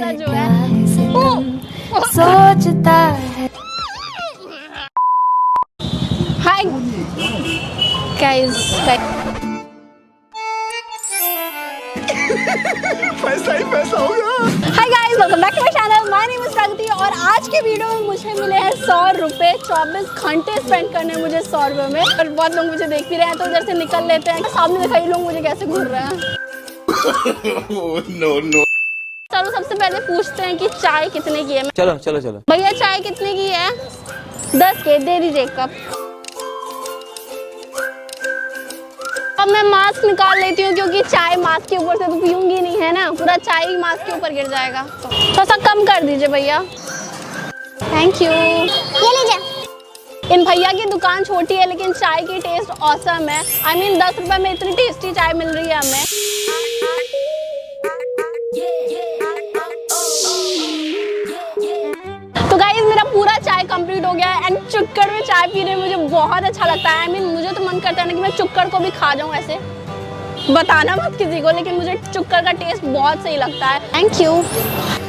सा जो है सोचता है। हाय गाइस, पैसा ही पैसा होगा। Hi guys, welcome back to my channel. My name is Pragati और आज के वीडियो में मुझे मिले हैं 100 रुपए। 24 घंटे स्पेंड करने मुझे 100 रुपए में। और बहुत लोग मुझे देख भी रहे हैं तो उधर से निकल लेते हैं। सामने देखा ही लोग मुझे कैसे घूर रहे हैं। No no. चलो सबसे पहले पूछते हैं कि चाय कितने की है। चलो चलो चलो भैया चाय कितने की है? 10 के दे दीजिए कप। अब मैं मास्क निकाल लेती हूँ क्योंकि चाय मास्क के ऊपर से तो पीऊंगी नहीं, है ना। पूरा चाय ही मास्क के ऊपर गिर जाएगा। थोड़ा सा कम कर दीजिए भैया। Thank you. ये लीजिए। इन भैया की दुकान छोटी है लेकिन चाय की टेस्ट ऑसम है। I mean 10 रुपए में इतनी टेस्टी चाय मिल रही है हमें। तो गाइस मेरा पूरा चाय कंप्लीट हो गया है एंड चुक्कड़ में चाय पीने में मुझे बहुत अच्छा लगता है। I mean मुझे तो मन करता है ना कि मैं चुक्कड़ को भी खा जाऊं ऐसे। बताना मत किसी को, लेकिन मुझे चुक्कड़ का टेस्ट बहुत सही लगता है। Thank you.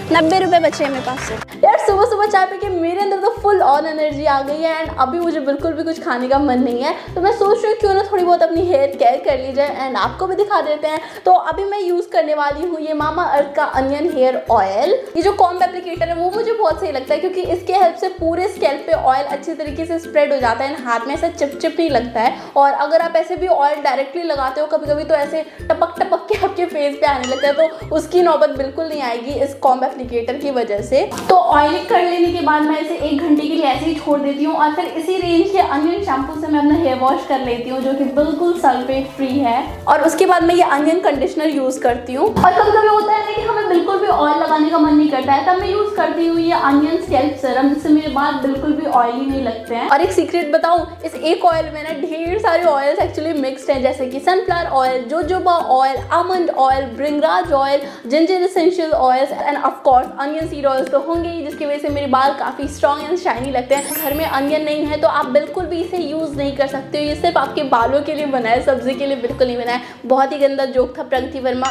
90 रुपए बचे हैं मेरे पास से। यार सुबह सुबह चाय पी के मेरे अंदर तो फुल ऑन एनर्जी आ गई है एंड अभी मुझे बिल्कुल भी कुछ खाने का मन नहीं है। तो मैं सोच रही हूँ क्यों ना थोड़ी बहुत अपनी हेयर केयर कर ली जाए एंड आपको भी दिखा देते हैं। तो अभी मैं यूज़ करने वाली हूँ ये मामा अर्थ का अनियन हेयर ऑयल। ये जो कॉम्ब एप्लीकेटर है वो मुझे बहुत सही लगता है क्योंकि इसके हेल्प से पूरे स्कैल्प पे ऑयल अच्छी तरीके से स्प्रेड हो जाता है एंड हाथ में ऐसा चिपचिप नहीं लगता है। और अगर आप ऐसे भी ऑयल डायरेक्टली लगाते हो कभी कभी तो ऐसे टपक टपक के आपके फेस पे आने लगता है, तो उसकी नौबत बिल्कुल नहीं आएगी इस कॉम्ब एप्लीकेटर की वजह से। तो ऑयलिंग कर लेने के बाद मैं इसे 1 घंटे के लिए ऐसे ही छोड़ देती हूँ और फिर इसी रेंज के अनियन शैम्पू से मैं अपना हेयर वॉश कर लेती हूँ जो कि बिल्कुल सल्फेट फ्री है। और उसके बाद मैं ये अनियन कंडीशनर यूज करती हूँ। और कभी कभी होता है ना कि हमें बिल्कुल भी ऑयल लगाने का मन नहीं करता है, तब मैं यूज करती हूँ ये अनियन स्कैल्प सीरम, जिससे मेरे बाल बिल्कुल भी ऑयली नहीं लगते हैं। और एक सीक्रेट बताऊँ, इस एक ऑयल में ना ढेर सारे ऑयल्स एक्चुअली मिक्स्ड हैं, जैसे कि sunflower oil, jojoba oil, almond oil, bhringraj oil, ginger essential oils end of course onion seed oils तो होंगे ही, जिसकी वजह से मेरे बाल काफी स्ट्रॉन्ग एंड शाइनी लगते हैं। घर में अनियन नहीं है तो आप बिल्कुल भी इसे यूज नहीं कर सकते हो। ये सिर्फ आपके बालों के लिए बना है, सब्जी के लिए बिल्कुल नहीं बना है। बहुत ही गंदा जोक था प्रगति वर्मा।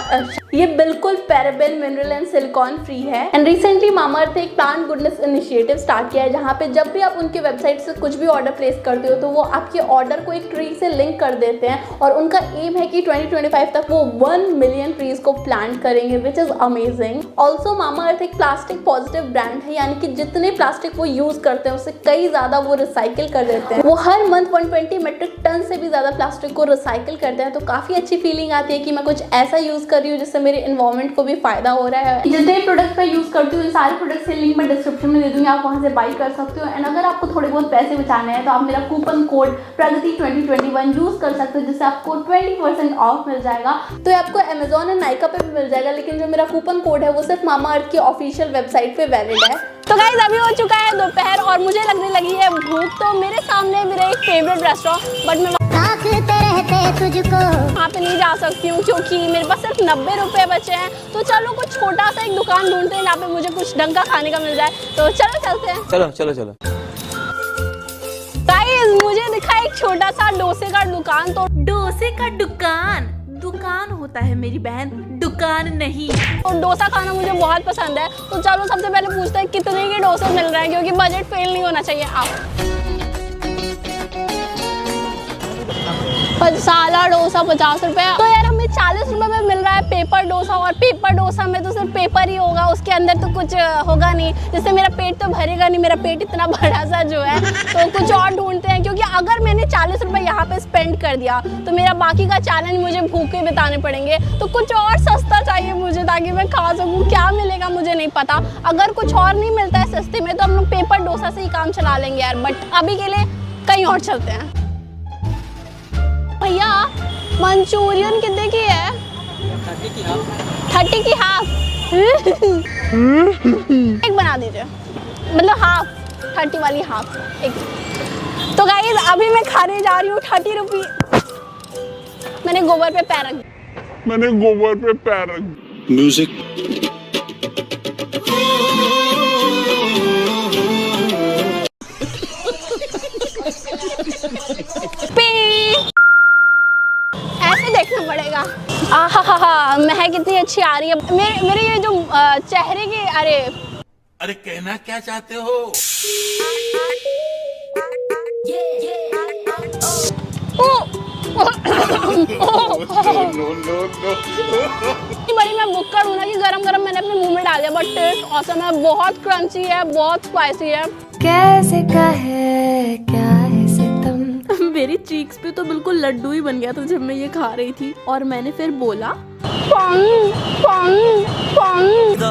ये बिल्कुल paraben, mineral and silicon free है। एंड रिसेंटली मामा अर्थ एक प्लांट गुडनेस इनिशिएटिव स्टार्ट किया है जहाँ पे जब भी आप उनके वेबसाइट से कुछ भी ऑर्डर प्लेस करते हो तो वो आपके ऑर्डर को एक ट्री से लिंक कर देते हैं और उनका एम है कि 2025 तक वो 1 मिलियन ट्रीज को प्लांट करेंगे, विच इज अमेजिंग। ऑल्सो मामा अर्थ एक प्लास्टिक पॉजिटिव ब्रांड है, यानी कि जितने प्लास्टिक वो यूज करते हैं उससे कई ज्यादा वो रिसाइकिल कर देते हैं। वो हर मंथ 120 मेट्रिक टन से भी ज्यादा प्लास्टिक को रिसाइकिल करते हैं। तो काफी अच्छी फीलिंग आती है कि मैं कुछ ऐसा यूज कर रही हूँ जिससे मेरे एनवायरमेंट को भी फायदा हो रहा है। जितने प्रोडक्ट मैं यूज करती हूँ सारे प्रोडक्ट से लिंक मैं डिस्क्रिप्शन में दे दूंगी, आप वहां से बाई कर सकते हो। एंड अगर आपको थोड़े बहुत पैसे बचाने हैं तो आप मेरा कूपन कोड प्रगति 2021 यूज कर सकते हो, जिससे आपको 20% ऑफ मिल जाएगा। तो ये आपको अमेजोन और नाइका पे भी मिल जाएगा, लेकिन जो मेरा कूपन कोड है वो सिर्फ मामा अर्थ की ऑफिशियल वेबसाइट पे वैलिड है। तो गाइस अभी हो चुका है दोपहर और मुझे लगने लगी है भूख। तो मेरे सामने मेरा एक फेवरेट रेस्टोरेंट, बट मैं तुझको वहाँ पे नहीं जा सकती हूँ क्योंकि मेरे पास सिर्फ 90 रुपए बचे हैं। तो चलो कुछ छोटा सा एक दुकान ढूंढते हैं जहाँ पे मुझे कुछ ढंग का खाने का मिल जाए। तो चलो चलते हैं। चलो चलो चलो गाइस मुझे दिखा एक छोटा सा डोसे का दुकान। तो डोसे का दुकान होता है मेरी बहन, दुकान नहीं। और डोसा खाना मुझे बहुत पसंद है। तो चलो सबसे पहले पूछते हैं कितने के डोसे मिल रहे हैं क्योंकि बजट फेल नहीं होना चाहिए। आप साला डोसा 50 रुपए। तो यार हमें 40 रुपए में मिल रहा है पेपर डोसा, और पेपर डोसा में तो सिर्फ पेपर ही होगा, उसके अंदर तो कुछ होगा नहीं, जिससे मेरा पेट तो भरेगा नहीं। मेरा पेट इतना बड़ा सा जो है। तो कुछ और ढूंढते हैं क्योंकि अगर मैंने 40 रुपए यहाँ पे स्पेंड कर दिया तो मेरा बाकी का चैलेंज मुझे भूखे बिताने पड़ेंगे। तो कुछ और सस्ता चाहिए मुझे ताकि मैं खा सकूँ। क्या मिलेगा मुझे नहीं पता। अगर कुछ और नहीं मिलता है सस्ते में तो हम लोग पेपर डोसा से ही काम चला लेंगे यार, बट अभी के लिए कहीं और चलते हैं। भैया मंचूरियन कितने की है? 30 की हाफ। एक बना दीजिए, मतलब हाफ, 30 वाली हाफ एक। तो गाइस अभी मैं खाने जा रही हूँ 30 रुपये। मैंने गोबर पे पैर रख म्यूजिक। ऐसे देखना पड़ेगा। आहा, महक कितनी अच्छी आ रही है। मेरे ये जो चेहरे की, अरे कहना क्या चाहते हो? बड़ी मैं बुक्कड़ हूँ ना कि गरम गरम मैंने अपने मुंह में डाल दिया, बट टेस्ट ऑसम है, बहुत क्रंची है, बहुत स्पाइसी है। कैसे कहे क्या है सितम। मेरी चीक्स पे तो बिल्कुल लड्डू ही बन गया था जब मैं ये खा रही थी, और मैंने फिर बोला पंग पंग पंग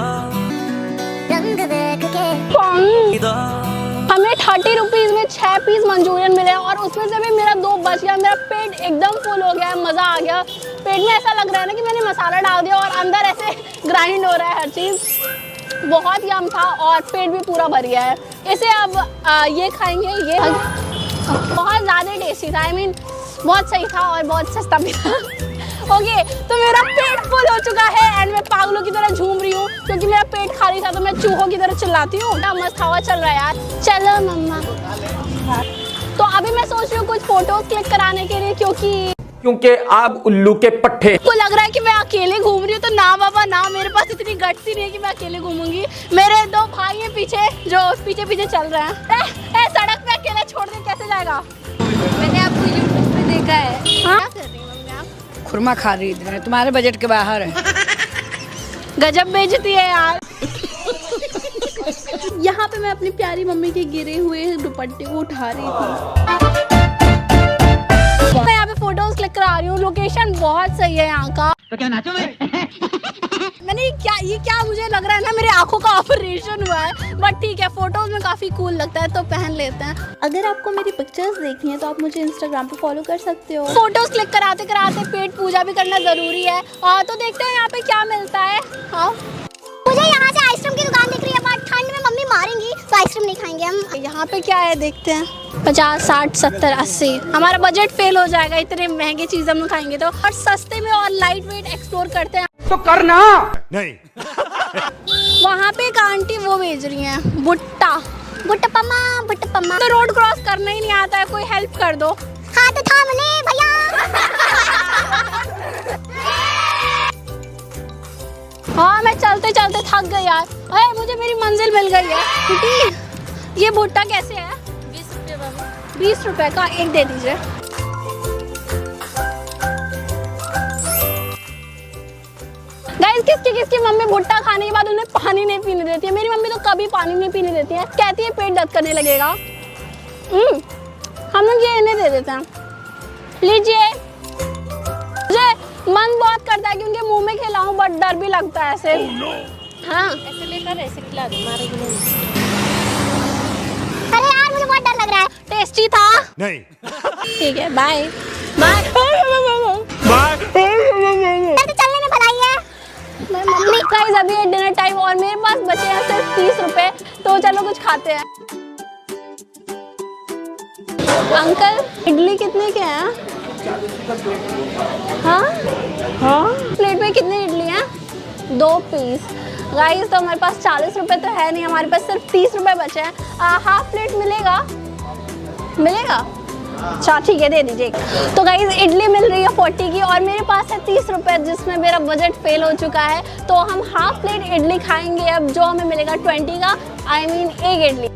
रंग देख के पंग। हमें 30 रुपीज में 6 पीस मंचूरियन मिले और उसमें से भी मेरा 2 बच गया। मेरा पेट एकदम फुल हो गया है, मजा आ गया। पेट में ऐसा लग रहा है ना कि मैंने मसाला डाल दिया और अंदर ऐसे ग्राइंड हो रहा है हर चीज। बहुत यम था और पेट भी पूरा भर गया है। इसे अब ये खाएंगे। ये बहुत ज़्यादा टेस्टी था, बहुत सही था और बहुत सस्ता भी था। ओके, तो मेरा पेट फुल हो चुका है एंड मैं पागलों की तरह झूम रही हूँ क्योंकि मेरा पेट खाली था, तो मैं चूहों की तरह चिल्लाती हूँ। मस्त हवा चल रहा है यार। चलो मम्मा। तो अभी मैं सोच रही हूँ कुछ फोटोज क्लिक कराने के लिए, क्योंकि आप उल्लू के पट्टे को लग रहा है कि मैं अकेले घूम रही हूँ। तो ना बाबा ना, मेरे पास इतनी गट्स ही नहीं है कि मैं अकेले घूमूंगी। मेरे 2 भाई हैं पीछे जो पीछे पीछे चल रहे हैं। सड़क पे अकेले छोड़ के कैसे जाएगा? मैंने आपको यूट्यूब पे देखा है। हाँ? क्या कर रही हैं मम्मी आप? खुरमा खा रही थी, तुम्हारे बजट के बाहर है। गजब बेइज्जती है यार। यहाँ पे मैं अपनी प्यारी मम्मी के गिरे हुए दुपट्टे को उठा रही थी। मैं यहाँ पे फोटोज क्लिक करा रही हूँ। लोकेशन बहुत सही है यहाँ का। तो क्या नाचो मैं? मैंने ये क्या मुझे लग रहा है ना मेरे आंखों का ऑपरेशन हुआ है, बट ठीक है, फोटोज में काफी कूल लगता है तो पहन लेते हैं। अगर आपको मेरी पिक्चर्स देखनी है तो आप मुझे इंस्टाग्राम पे फॉलो कर सकते हो। फोटोज क्लिक कराते कराते पेट पूजा भी करना जरूरी है। तो देखते हैं यहाँ पे क्या मिलता है। हाँ, मुझे यहाँ से आइसक्रीम की दुकान दिख रही है, बट ठंड में मम्मी मारेंगी तो आइसक्रीम नहीं खाएंगे हम। यहाँ पे क्या है देखते हैं। 50, 60, 70, 80 हमारा बजट फेल हो जाएगा इतने महंगे चीज हम खाएंगे तो। और सस्ते में और लाइट वेट एक्सप्लोर करते हैं तो करना नहीं। वहाँ पे एक आंटी वो बेच रही है भुट्टा। बुट्टा तो रोड क्रॉस करना ही नहीं आता है, कोई हेल्प कर दो। हाथ थाम ले भैया। हाँ, मैं चलते चलते थक गई यार। अरे मुझे मेरी मंजिल मिल गई है। क्योंकि ये भुट्टा कैसे है? 20 रुपये बाबा। 20 रुपये का एक दे दीजिए। गाइस, किसकी मम्मी भुट्टा खाने के बाद उन्हें पानी नहीं पीने देती है। मेरी मम्मी तो कभी पानी नहीं पीने देती है, कहती है पेट दर्द करने लगेगा। हम लोग ये इन्हें दे देते हैं। लीजिए। मुझे मन बहुत करता है कि उनके मुंह में खिलाऊं, बट डर भी लगता है ऐसे। हाँ, ऐसे लेकर ऐसे खिला दो। अरे यार मुझे बहुत डर लग रहा है। टेस्टी था? नहीं। ठीक है, बाय बाय। चलने में भलाई है। मम्मी गाइस, अभी है डिनर टाइम और मेरे पास बचे हैं सिर्फ 30 रुपए, तो चलो कुछ खाते हैं। अंकल, इडली कितने के हैं? हाँ, प्लेट में कितनी इडली हैं? 2 पीस। गाइस, तो हमारे पास 40 रुपए तो है नहीं, हमारे पास सिर्फ 30 रुपए बचे हैं। हाफ प्लेट मिलेगा? अच्छा ठीक है, दे दीजिए। तो गाइस, इडली मिल रही है 40 की और मेरे पास है 30 रुपए, जिसमें मेरा बजट फेल हो चुका है। तो हम हाफ प्लेट इडली खाएंगे अब, जो हमें मिलेगा 20 का, एक इडली।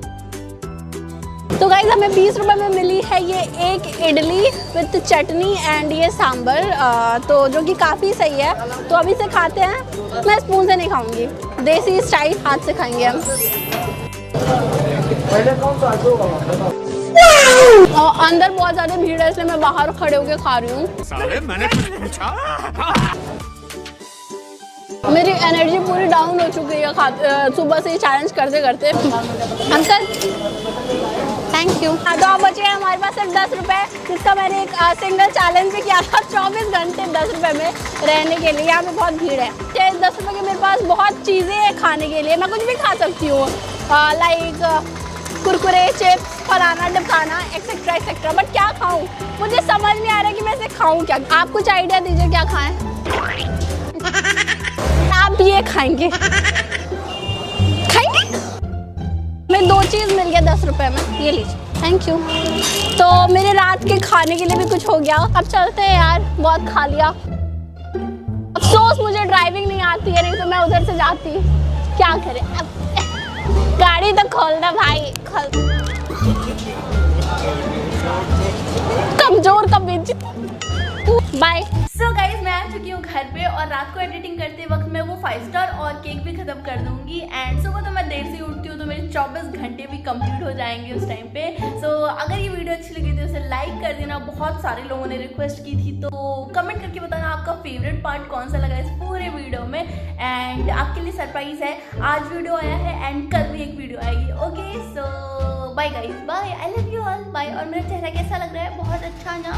तो गाइस, हमें 20 रुपए में मिली है ये एक इडली विद चटनी एंड ये सांबर, तो जो कि काफ़ी सही है। तो अभी से खाते हैं। मैं स्पून से नहीं खाऊंगी, देसी स्टाइल हाथ से खाएंगे हम। और अंदर बहुत ज़्यादा भीड़ है, इसलिए मैं बाहर खड़े होकर खा रही हूँ। साले, मैंने कुछ पूछा? मेरी एनर्जी पूरी डाउन हो चुकी है सुबह से चैलेंज करते करते। Uncle, thank you. तो अब बचे हैं हमारे पास सिर्फ 10 रुपए, जिसका मैंने एक सिंगल चैलेंज भी किया था 24 घंटे 10 रुपए में रहने के लिए। यहाँ पे बहुत भीड़ है। 10 रुपए के मेरे पास बहुत चीज़ें हैं खाने के लिए, मैं कुछ भी खा सकती हूँ, लाइक कुरकुरे, चिप्स, फलाना ढकाना, एक्सेट्रा एक्सेट्रा। बट क्या खाऊं, मुझे समझ नहीं आ रहा कि मैं इसे खाऊं क्या। आप कुछ आइडिया दीजिए क्या खाएं? आप ये खाएंगे? मैं 2 चीज़ मिल गया 10 रुपए में, ये लीजिए, थैंक यू। तो मेरे रात के खाने के लिए भी कुछ हो गया। अब चलते हैं यार, बहुत खा लिया। आती है, नहीं तो मैं उधर से जाती। क्या करें अब, गाड़ी तो खोल दे भाई, खोल। कमजोर का बेंच। बाय। सो गाइज मैं आ चुकी हूँ घर पे और रात को एडिटिंग करते वक्त मैं वो 5 स्टार और केक भी खत्म कर दूंगी। एंड सुबह तो मैं देर से उठती हूँ तो मेरे 24 घंटे भी कंप्लीट हो जाएंगे उस टाइम पे। सो अगर ये वीडियो अच्छी लगी तो उसे लाइक कर देना। बहुत सारे लोगों ने रिक्वेस्ट की थी, तो कमेंट करके बताना आपका फेवरेट पार्ट कौन सा लगा इस पूरे वीडियो में। एंड आपके लिए सरप्राइज है, आज वीडियो आया है एंड कल भी एक वीडियो आएगी। Okay so bye guys, bye, I love you all, bye. और मेरा चेहरा कैसा लग रहा है? बहुत अच्छा ना।